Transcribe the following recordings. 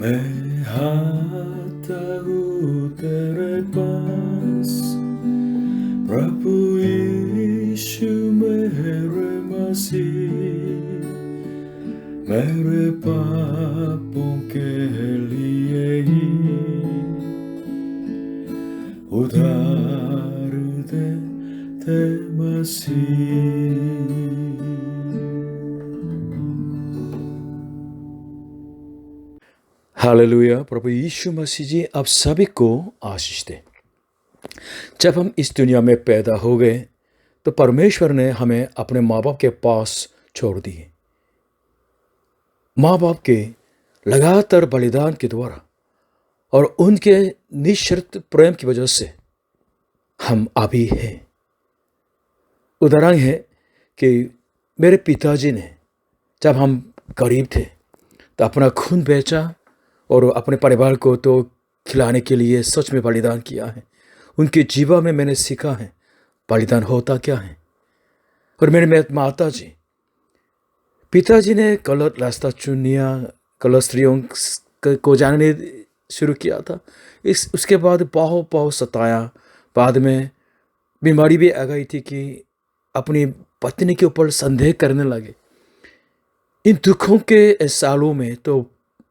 मैं आता हूँ तेरे पास, प्रभु यीशु मेरे मसीह, मेरे पापों के लिए ही उधार दे मसीह। हालेलुया। प्रभु यीशु मसीह जी आप सभी को आशीष दे। जब हम इस दुनिया में पैदा हो गए तो परमेश्वर ने हमें अपने माँ बाप के पास छोड़ दिए। माँ बाप के लगातार बलिदान के द्वारा और उनके निःशर्त प्रेम की वजह से हम अभी हैं। उदाहरण है कि मेरे पिताजी ने जब हम गरीब थे तो अपना खून बेचा और अपने परिवार को तो खिलाने के लिए सच में बलिदान किया है। उनके जीवा में मैंने सीखा है बलिदान होता क्या है। और मेरे माता जी, पिताजी ने गलत रास्ता चुन लिया, गलत स्त्रियों को जानने शुरू किया था। उसके बाद बहुत सताया। बाद में बीमारी भी आ गई थी कि अपनी पत्नी के ऊपर संदेह करने लगे। इन दुखों के सालों में तो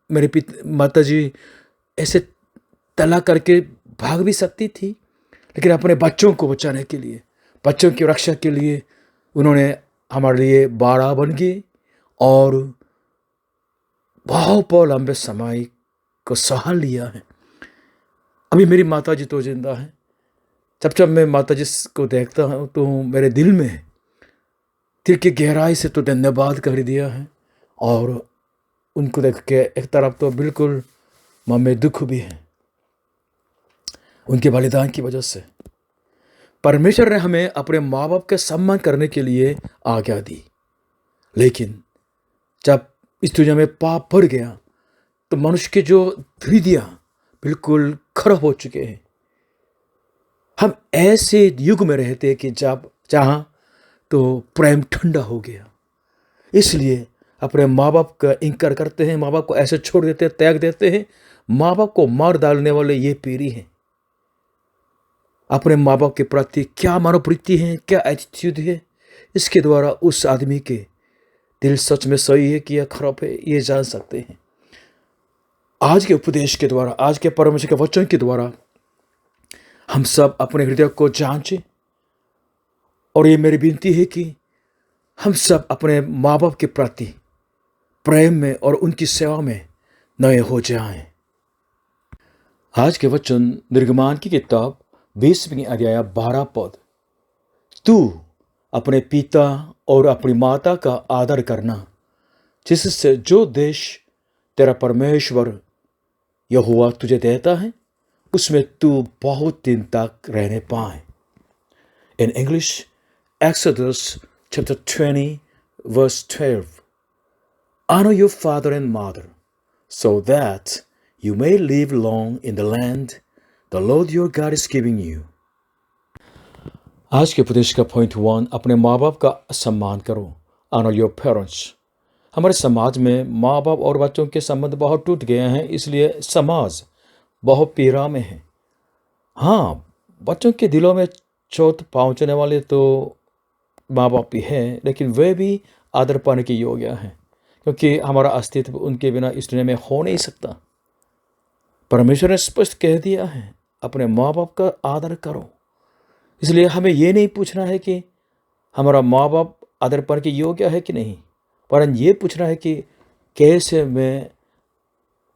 मेरे माता जी ऐसे तलाक करके भाग भी सकती थी, लेकिन अपने बच्चों को बचाने के लिए, बच्चों की रक्षा के लिए उन्होंने हमारे लिए बाड़ा बन गई और बहुत लंबे समय को सहा लिया है। अभी मेरी माता जी तो जिंदा है। जब मैं माता जी को देखता हूँ तो मेरे दिल में दिल की गहराई से तो धन्यवाद कर दिया है, और उनको देख के एक तरफ तो बिल्कुल मन में दुख भी है। उनके बलिदान की वजह से परमेश्वर ने हमें अपने माँ बाप के सम्मान करने के लिए आज्ञा दी, लेकिन जब इस दुनिया में पाप बढ़ गया तो मनुष्य के जो हृदय बिल्कुल खराब हो चुके हैं। हम ऐसे युग में रहते हैं कि जहाँ तो प्रेम ठंडा हो गया, इसलिए अपने माँ बाप का इनकार करते हैं, माँ बाप को ऐसे छोड़ देते हैं, त्याग देते हैं। माँ बाप को मार डालने वाले ये पीढ़ी है। अपने माँ बाप के प्रति क्या मनोवृत्ति है, क्या एटीट्यूड है, इसके द्वारा उस आदमी के दिल सच में सही है कि या खराब है, ये जान सकते हैं। आज के उपदेश के द्वारा, आज के परमेश्वर के वचन के द्वारा हम सब अपने हृदय को जांचें, और ये मेरी विनती है कि हम सब अपने माँ बाप के प्रति प्रेम में और उनकी सेवा में नए हो जाएं। आज के वचन निर्गमान की किताब 20वीं अध्याय 12 पद। तू अपने पिता और अपनी माता का आदर करना, जिससे जो देश तेरा परमेश्वर यहोवा तुझे देता है उसमें तू बहुत दिन तक रहने पाए। In English, Exodus chapter 20 verse 12. Honor your father and mother, so that you may live long in the land the Lord your God is giving you. आज के उपदेश का पॉइंट 1, अपने माँ बाप का सम्मान करो। Honor your parents. हमारे समाज में माँ बाप और बच्चों के संबंध बहुत टूट गए हैं, इसलिए समाज बहुत पीड़ा में है। हाँ, बच्चों के दिलों में चोट पहुँचने वाले तो माँ बाप भी हैं, लेकिन वे भी आदर पाने के योग्य हैं, क्योंकि हमारा अस्तित्व उनके बिना इस दुनिया में हो नहीं सकता। परमेश्वर ने स्पष्ट कह दिया है, अपने माँ बाप का आदर करो। इसलिए हमें ये नहीं पूछना है कि हमारा माँ बाप आदर पाने के योग्य है कि नहीं, पर ये पूछना है कि कैसे मैं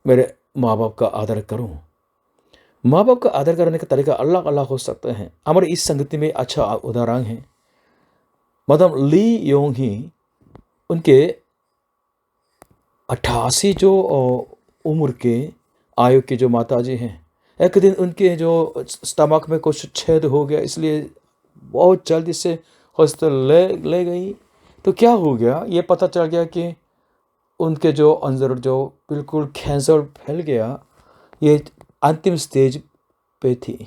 मेरे माँ बाप का आदर करूं। माँ बाप का आदर करने का तरीका अलग अलग हो सकते हैं। हमारे इस संगति में अच्छा उदाहरण है मदम ली योंग ही। उनके 88 जो उम्र के आयु के जो माताजी हैं, एक दिन उनके जो स्टमक में कुछ छेद हो गया, इसलिए बहुत जल्दी से हॉस्पिटल ले गई। तो क्या हो गया, ये पता चल गया कि उनके जो अंदर जो बिल्कुल कैंसर फैल गया, ये अंतिम स्टेज पे थी।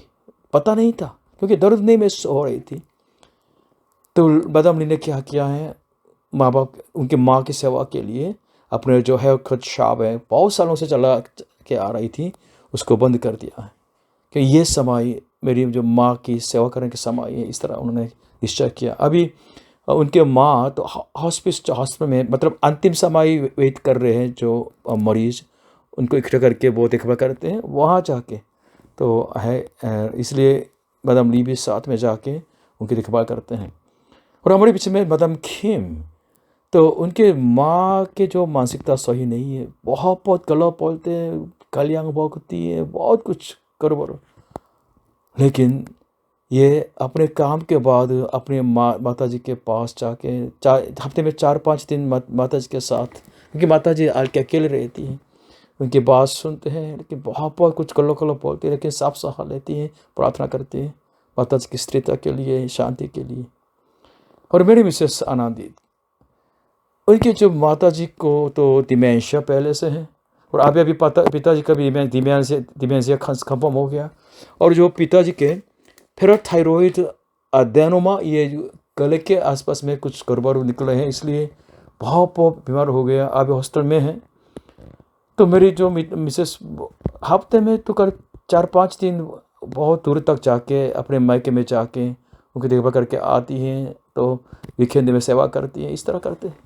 पता नहीं था क्योंकि दर्द नहीं महसूस हो रही थी। तो मदम ली ने क्या किया है, माँ बाप उनके माँ की सेवा के लिए अपने जो है खुद शॉप है, बहुत सालों से के आ रही थी उसको बंद कर दिया है कि ये समय मेरी जो माँ की सेवा करने का समय है, इस तरह उन्होंने निश्चय किया। अभी उनके माँ तो हॉस्पिटल में मतलब अंतिम समय वेट कर रहे हैं, जो मरीज उनको इकट्ठा करके वो देखभाल करते हैं वहाँ जाके तो है, इसलिए मैडम ली भी साथ में जाके उनकी देखभाल करते हैं। और हमारे पीछे में मैडम खिम, तो उनके माँ के जो मानसिकता सही नहीं है, बहुत बहुत गलत बोलते हैं, कलियांग भोगती है, बहुत कुछ गड़बड़। लेकिन ये अपने काम के बाद अपने माता जी के पास जाके हफ्ते में 4-5 दिन माता जी के साथ, क्योंकि माता जी अकेले रहती हैं, उनकी बात सुनते हैं, लेकिन बहुत बहुत कुछ कल्लो कल्लो बोलती है, लेकिन साफ सहा लेती हैं, प्रार्थना करती हैं माता जी की स्थिरता के लिए, शांति के लिए। और मेरी मिसेस आनंदित, उनकी जो माता जी को तो डिमेंशिया पहले से है, और अभी पिताजी का भी डिमेंशिया खत्म हो गया। और जो पिताजी के पैराथायरॉइड अडेनोमा, ये गले के आसपास में कुछ गड़बड़ निकले हैं, इसलिए बहुत बीमार हो गया, अभी हॉस्टल में है। तो मेरी जो मिसेस हफ्ते में तो कर 4-5 दिन बहुत दूर तक जाके अपने मायके में जाके उनकी देखभाल करके आती हैं, तो वीकेंड में सेवा करती हैं, इस तरह करते हैं।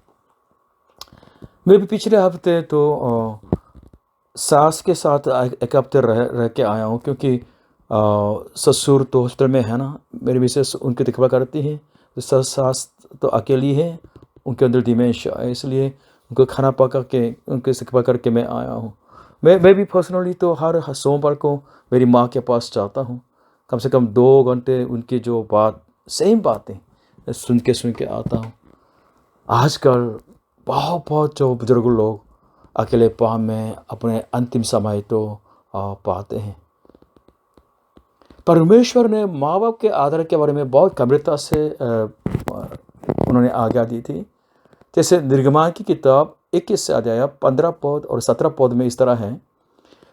मैं भी पिछले हफ्ते तो सास के साथ एक हफ्ते रह के आया हूँ, क्योंकि ससुर तो हॉस्टल में है ना, मेरी मिसेस उनकी देखभाल करती है, तो सास तो अकेली है, उनके अंदर डिमेंशिया है, इसलिए उनको खाना पका के उनकी देखभाल करके मैं आया हूँ। मैं भी पर्सनली तो हर सोमवार को मेरी माँ के पास जाता हूँ, कम से कम 2 घंटे उनकी जो सेम बातें सुन के आता हूँ। आजकल बहुत जो बुजुर्ग लोग अकेले पाम में अपने अंतिम समय तो पाते हैं। परमेश्वर ने माँ बाप के आदर के बारे में बहुत गंभीरता से उन्होंने आज्ञा दी थी। जैसे निर्गमन की किताब 21 अध्याय 15 पद और 17 पद में इस तरह है,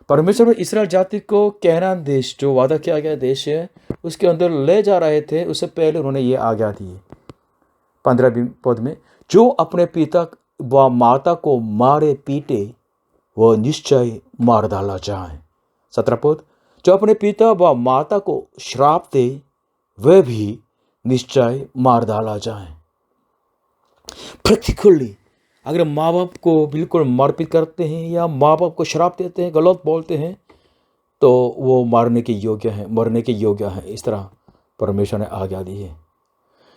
परमेश्वर ने इस्राएल जाति को कैनान देश, जो वादा किया गया देश है, उसके अंदर ले जा रहे थे, उससे पहले उन्होंने ये आज्ञा दी 15 पद में, जो अपने पिता व माता को मारे पीटे वह निश्चय मार डाला जाए। 17 पद, जो अपने पिता व माता को श्राप दे वह भी निश्चय मार डाला जाए। प्रतिकूली अगर माँ बाप को बिल्कुल मारपीट करते हैं या माँ बाप को श्राप देते हैं, गलत बोलते हैं, तो वो मरने के योग्य है, इस तरह परमेश्वर ने आज्ञा दी है।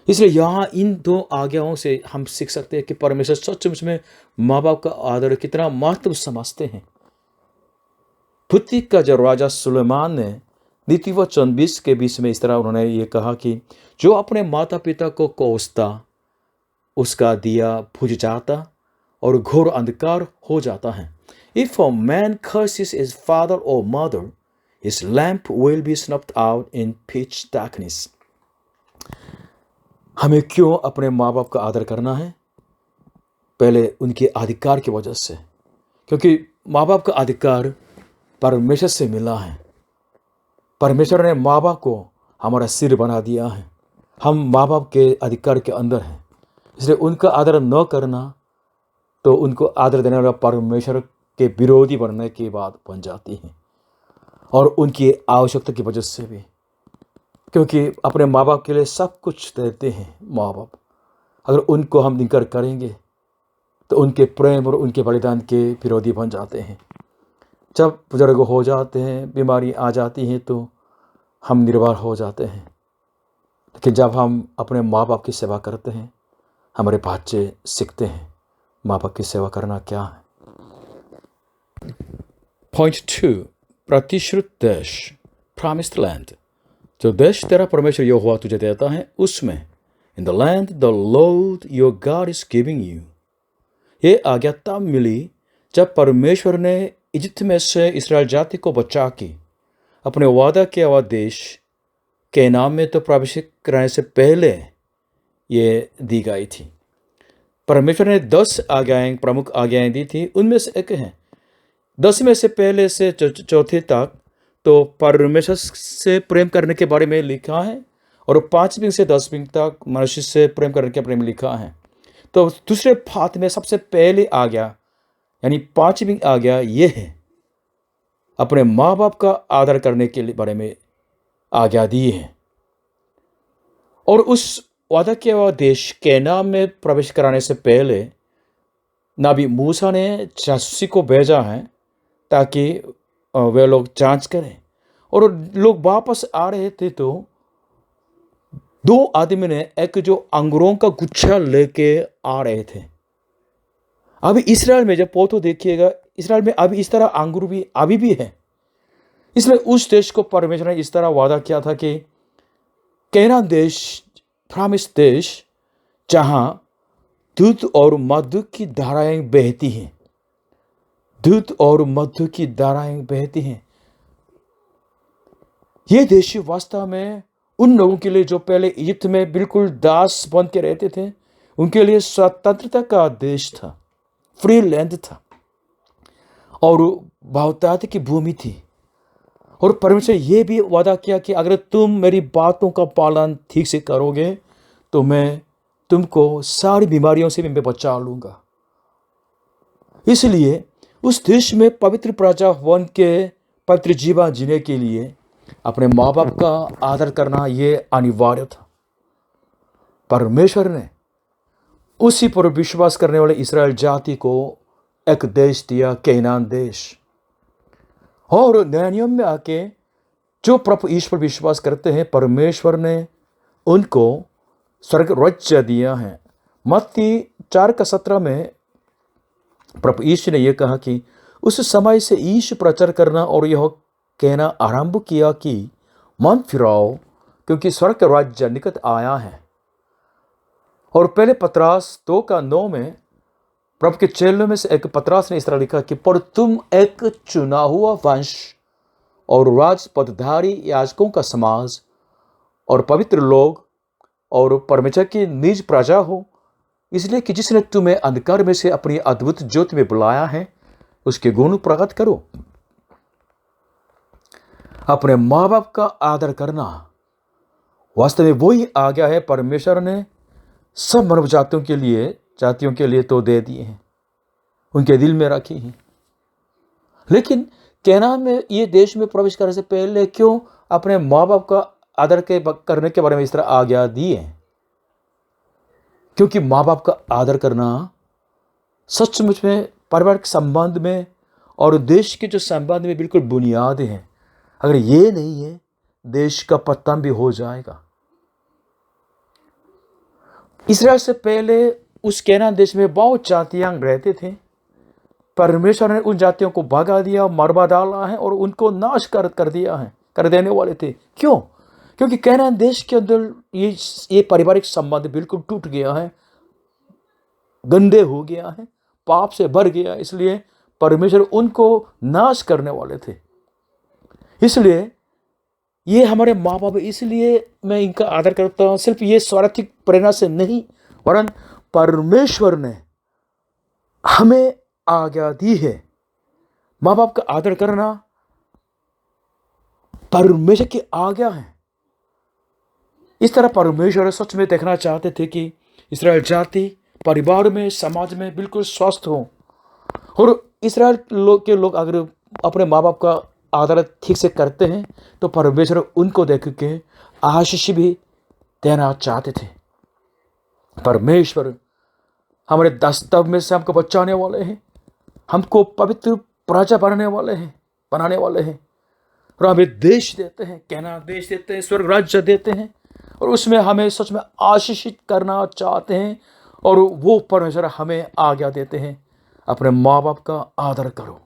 इसलिए यहाँ इन 2 आज्ञाओं से हम सीख सकते हैं कि परमेश्वर सचमुच में माँ बाप का आदर कितना महत्व समझते हैं। पुत्ती का जो राजा सुलेमान ने नीतिवचन 20 के 20 में इस तरह उन्होंने ये कहा कि जो अपने माता पिता को कोसता उसका दिया बुझ जाता और घोर अंधकार हो जाता है। If a man curses his father or mother, his lamp will be snuffed out in pitch darkness. हमें क्यों अपने माँ बाप का आदर करना है? पहले उनके अधिकार की वजह से, क्योंकि माँ बाप का अधिकार परमेश्वर से मिला है। परमेश्वर ने माँ बाप को हमारा सिर बना दिया है, हम माँ बाप के अधिकार के अंदर हैं। इसलिए उनका आदर न करना तो उनको आदर देने वाला परमेश्वर के विरोधी बनने की बात बन जाती है, और उनकी आवश्यकता की वजह से भी, क्योंकि अपने माँ बाप के लिए सब कुछ देते हैं माँ बाप। अगर उनको हम इनकार करेंगे तो उनके प्रेम और उनके बलिदान के विरोधी बन जाते हैं। जब बुजुर्ग हो जाते हैं, बीमारी आ जाती है, तो हम निर्भर हो जाते हैं। लेकिन जब हम अपने माँ बाप की सेवा करते हैं, हमारे बच्चे सीखते हैं माँ बाप की सेवा करना क्या है। पॉइंट 2, प्रतिश्रुत देश, प्रॉमिस्ड लैंड। जो देश तेरा परमेश्वर यहोवा तुझे देता है उसमें, in the land the Lord your God is giving you. ये आज्ञा तब मिली जब परमेश्वर ने इजिप्ट में से इस्राएल जाति को बचा के अपने वादा किया हुआ देश के नाम में तो प्रवेश कराने से पहले ये दी गई थी। परमेश्वर ने 10 आज्ञाएं, प्रमुख आज्ञाएं दी थी, उनमें से एक है 10 में से पहले से 4 तक तो परमेश्वर से प्रेम करने के बारे में लिखा है, और 5वीं से 10वीं तक मनुष्य से प्रेम करने के बारे में लिखा है। तो दूसरे पाठ में सबसे पहले आज्ञा यानी 5वीं आज्ञा ये है अपने माँ बाप का आदर करने के लिए बारे में आज्ञा दी है। और उस वादा किया हुआ देश कैनान में प्रवेश कराने से पहले नबी मूसा ने जासूसी को भेजा है ताकि वे लोग जांच करें। और लोग वापस आ रहे थे तो दो आदमी ने एक जो अंगूरों का गुच्छा लेके आ रहे थे। अभी इसराइल में जब पोतो देखिएगा, इसराइल में अभी इस तरह अंगूर भी अभी भी है। इसलिए उस देश को परमेश्वर ने इस तरह वादा किया था कि कैनान देश, प्रॉमिस देश, जहां दूध और मधु की धाराएं बहती हैं, दूध और मधु की धाराएं बहती हैं। ये देश वास्तव में उन लोगों के लिए जो पहले इजिप्ट में बिल्कुल दास बन के रहते थे, उनके लिए स्वतंत्रता का देश था, फ्री लैंड था और बहुतायत की भूमि थी। और परमेश्वर ये भी वादा किया कि अगर तुम मेरी बातों का पालन ठीक से करोगे तो मैं तुमको सारी बीमारियों से भी मैं बचा लूंगा। इसलिए उस देश में पवित्र प्रजा बन के पवित्र जीवन जीने के लिए अपने माँ बाप का आदर करना ये अनिवार्य था। परमेश्वर ने उसी पर विश्वास करने वाले इस्राएल जाति को एक देश दिया, कैनान देश। और नए नियम में आके जो प्रभु ईश्वर विश्वास करते हैं, परमेश्वर ने उनको स्वर्ग राज्य दिया है। मत्ती 4:17 में प्रभु ईश्वर ने यह कहा कि उस समय से ईश प्रचार करना और यह कहना आरंभ किया कि मन फिराओ, क्योंकि स्वर्ग राज्य निकट आया है। और पहले पतरस 2:9 में प्रभु के चेलों में से एक पतरस ने इस तरह लिखा कि पर तुम एक चुना हुआ वंश और राजपदधारी याजकों का समाज और पवित्र लोग और परमेश्वर की निज प्रजा हो, इसलिए कि जिसने तुम्हें अंधकार में से अपनी अद्भुत ज्योति में बुलाया है, उसके गुण प्रकट करो। अपने माँ बाप का आदर करना वास्तव में वही आज्ञा है परमेश्वर ने सब मानव जातियों के लिए तो दे दिए हैं, उनके दिल में रखी हैं। लेकिन कैनान में ये देश में प्रवेश करने से पहले क्यों अपने माँ बाप का आदर करने के बारे में इस तरह आज्ञा दी है? क्योंकि माँ बाप का आदर करना सचमुच में पारिवारिक संबंध में और देश के जो संबंध में बिल्कुल बुनियादी है। अगर ये नहीं है, देश का पतन भी हो जाएगा। इस्राएल से पहले उस कैनान देश में बहुत जातियां रहते थे। परमेश्वर ने उन जातियों को भगा दिया, मरवा डाला है और उनको नाश कर दिया है, कर देने वाले थे। क्यों? क्योंकि कैनान देश के अंदर ये पारिवारिक संबंध बिल्कुल टूट गया है, गंदे हो गया है, पाप से भर गया। इसलिए परमेश्वर उनको नाश करने वाले थे। इसलिए ये हमारे माँ बाप, इसलिए मैं इनका आदर करता हूँ। सिर्फ ये स्वार्थी प्रेरणा से नहीं, वरन परमेश्वर ने हमें आज्ञा दी है। माँ बाप का आदर करना परमेश्वर की आज्ञा है। इस तरह परमेश्वर सच में देखना चाहते थे कि इस्राएल जाति परिवार में, समाज में बिल्कुल स्वस्थ हो। और इस्राएल के लोग अगर अपने माँ बाप का आदर ठीक से करते हैं तो परमेश्वर उनको देख के आशीष भी देना चाहते थे। परमेश्वर हमारे दास्तव में से हमको बचाने वाले हैं, हमको पवित्र प्रजा बनाने वाले हैं और हमें देश देते हैं, कहना देश देते हैं, स्वर्ग राज्य देते हैं और उसमें हमें सच में आशीषित करना चाहते हैं। और वो परमेश्वर हमें आज्ञा देते हैं, अपने माँ बाप का आदर करो।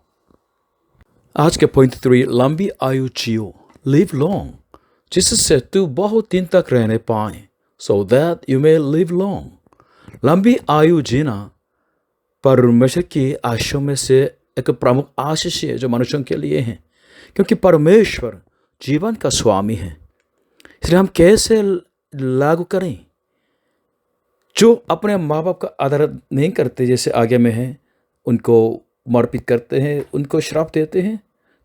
आज के पॉइंट 3, लंबी आयु जियो, लिव लॉन्ग, जिससे तू बहुत दिन तक रहने पाए, so that you may live long. लंबी आयु जीना परमेश्वर की आशीषों में से एक प्रमुख आशीष है जो मनुष्यों के लिए है, क्योंकि परमेश्वर जीवन का स्वामी है। इसलिए हम कैसे लागू करें? जो अपने माँ बाप का आदर नहीं करते, जैसे आगे में है, उनको मारपीट करते हैं, उनको श्राप देते हैं,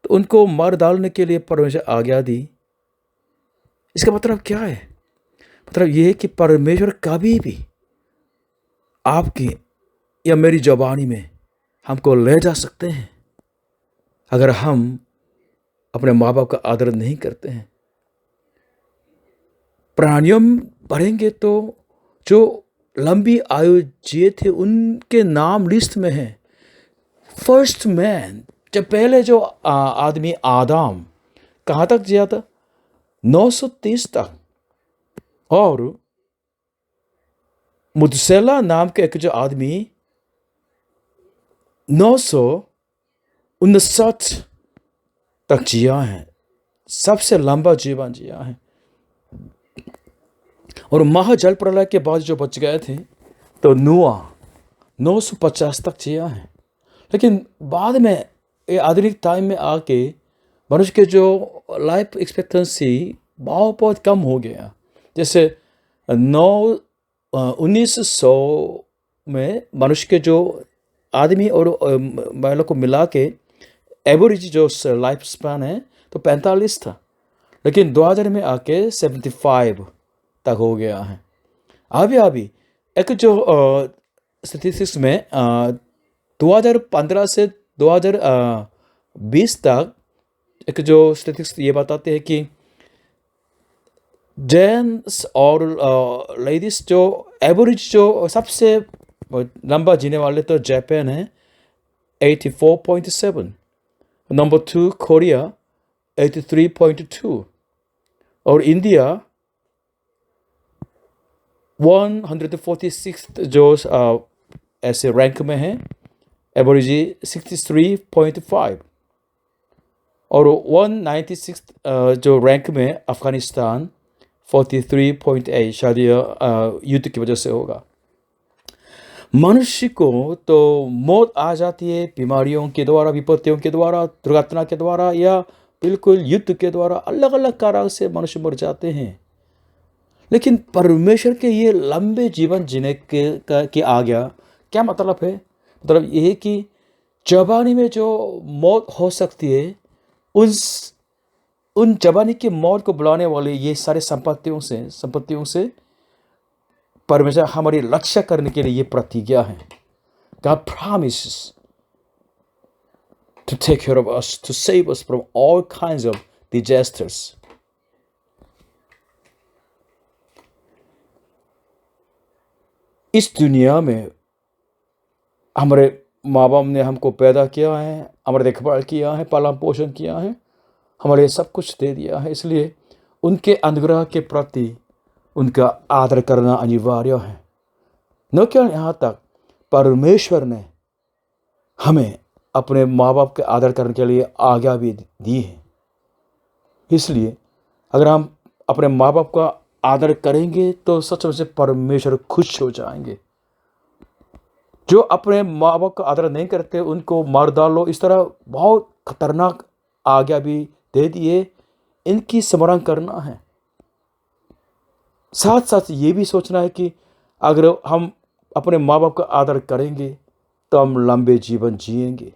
तो उनको मार डालने के लिए परमेश्वर आज्ञा दी। इसका मतलब क्या है? मतलब यह है कि परमेश्वर कभी भी आपकी या मेरी जवानी में हमको ले जा सकते हैं, अगर हम अपने माँ बाप का आदर नहीं करते हैं। प्राणियों में पढ़ेंगे तो जो लंबी आयु जिए थे उनके नाम लिस्ट में है। फर्स्ट मैन, जब पहले जो आदमी आदम कहाँ तक जिया था? 930 तक। और मुदसेला नाम के एक जो आदमी 959 तक जिया है, सबसे लंबा जीवन जिया है। और महाजल प्रलय के बाद जो बच गए थे तो नूह 950 तक जिया है। लेकिन बाद में ये आधुनिक टाइम में आके मनुष्य के जो लाइफ एक्सपेक्टेंसी बहुत बहुत कम हो गया। जैसे 1900 में मनुष्य के जो आदमी और महिला को मिला के एवरेज जो लाइफ स्पैन है तो 45 था, लेकिन 2000 में आके 75 तक हो गया है। अभी एक जो स्टैटिस्टिक्स में 2015 से 2020 तक एक जो स्टैटिस्टिक्स ये बताते हैं कि जेंट्स और लेडीज जो एवरेज जो सबसे लंबा जीने वाले तो जापान है 84.7, नंबर 2 कोरिया 83.2 और इंडिया 146 जो ऐसे रैंक में है, एवरेज 63.5 और 196 जो रैंक में अफगानिस्तान 43.8, शायद युद्ध की वजह से होगा। मनुष्य को तो मौत आ जाती है बीमारियों के द्वारा, विपत्तियों के द्वारा, दुर्घटना के द्वारा या बिल्कुल युद्ध के द्वारा। अलग अलग कारण से मनुष्य मर जाते हैं। लेकिन परमेश्वर के ये लंबे जीवन जीने के आज्ञा क्या मतलब है? मतलब ये है कि जवानी में जो मौत हो सकती है उन जवानी की मौत को बुलाने वाले ये सारे संपत्तियों से परमेश्वर हमारी रक्षा करने के लिए ये प्रतिज्ञा है। God promises to take care of us, to save us from all kinds of disasters. इस दुनिया में हमारे माँ बाप ने हमको पैदा किया है, हमारे देखभाल किया है, पालन पोषण किया है, हमारे सब कुछ दे दिया है। इसलिए उनके अनुग्रह के प्रति उनका आदर करना अनिवार्य है। न केवल यहाँ तक, परमेश्वर ने हमें अपने माँ बाप के आदर करने के लिए आज्ञा भी दी है। इसलिए अगर हम अपने माँ बाप का आदर करेंगे तो सच में से परमेश्वर खुश हो जाएंगे। जो अपने माँ बाप का आदर नहीं करते उनको मार डालो, इस तरह बहुत खतरनाक आज्ञा भी दे दिए। इनकी स्मरण करना है। साथ साथ ये भी सोचना है कि अगर हम अपने माँ बाप का आदर करेंगे तो हम लंबे जीवन जिएंगे।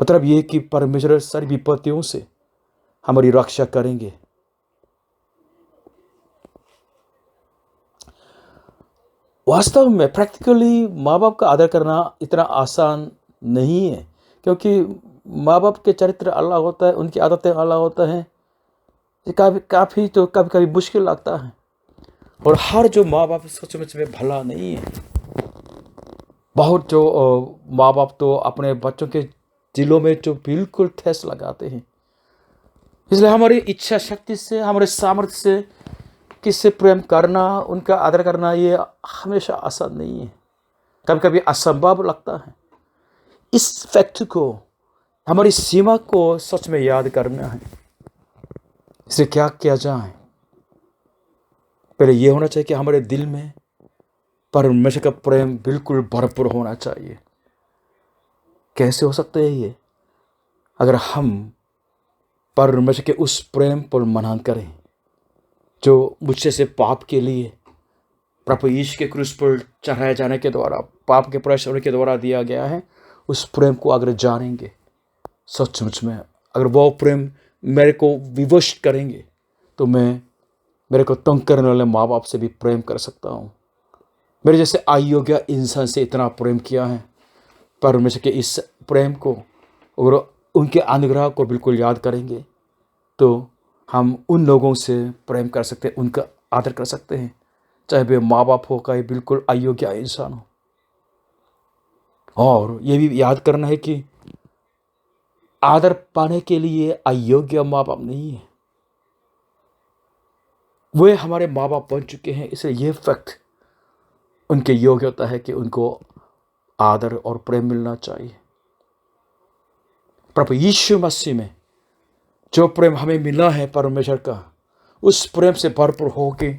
मतलब ये कि परमेश्वर सारी विपत्तियों से हमारी रक्षा करेंगे। वास्तव में प्रैक्टिकली माँ बाप का आदर करना इतना आसान नहीं है, क्योंकि माँ बाप के चरित्र अलग होता है, उनकी आदतें अलग होता है। कभी मुश्किल लगता है। और हर जो माँ बाप सचमुच में भला नहीं है। बहुत जो माँ बाप तो अपने बच्चों के दिलों में जो बिल्कुल ठेस लगाते हैं। इसलिए हमारी इच्छा शक्ति से, हमारे सामर्थ्य से किससे प्रेम करना, उनका आदर करना ये हमेशा आसान नहीं है, कभी कभी असंभव लगता है। इस फैक्ट को, हमारी सीमा को सच में याद करना है। इसे क्या किया जाए? पहले ये होना चाहिए कि हमारे दिल में परमेश्वर का प्रेम बिल्कुल भरपूर होना चाहिए। कैसे हो सकता है ये? अगर हम परमेश्वर के उस प्रेम पर मनन करें जो मुझसे से पाप के लिए प्रभु यीशु के क्रूस पर चढ़ाए जाने के द्वारा, पाप के प्रायश्चित के द्वारा दिया गया है, उस प्रेम को अगर जानेंगे सचमुच में, अगर वो प्रेम मेरे को विवश करेंगे तो मैं मेरे को तंग करने वाले माँ बाप से भी प्रेम कर सकता हूँ। मेरे जैसे अयोग्य इंसान से इतना प्रेम किया है। परमेश्वर के इस प्रेम को और उनके अनुग्रह को बिल्कुल याद करेंगे तो हम उन लोगों से प्रेम कर सकते हैं, उनका आदर कर सकते हैं, चाहे वे माँ बाप हो, चाहे बिल्कुल अयोग्य इंसान हो। और ये भी याद करना है कि आदर पाने के लिए अयोग्य माँ बाप नहीं है, वे हमारे माँ बाप बन चुके हैं, इसलिए यह फैक्ट उनके योग्य होता है कि उनको आदर और प्रेम मिलना चाहिए। प्रभु यीशु मसीह में जो प्रेम हमें मिला है परमेश्वर का, उस प्रेम से भरपूर होके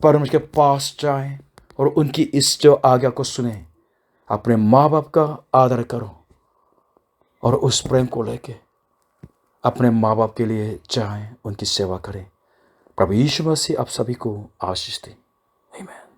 परमेश्वर के पास जाएं और उनकी इस जो आज्ञा को सुने, अपने माँ बाप का आदर करो और उस प्रेम को लेके अपने माँ बाप के लिए जाएं, उनकी सेवा करें। प्रभु यीशु मसीह आप सभी को आशीष दें। आमीन।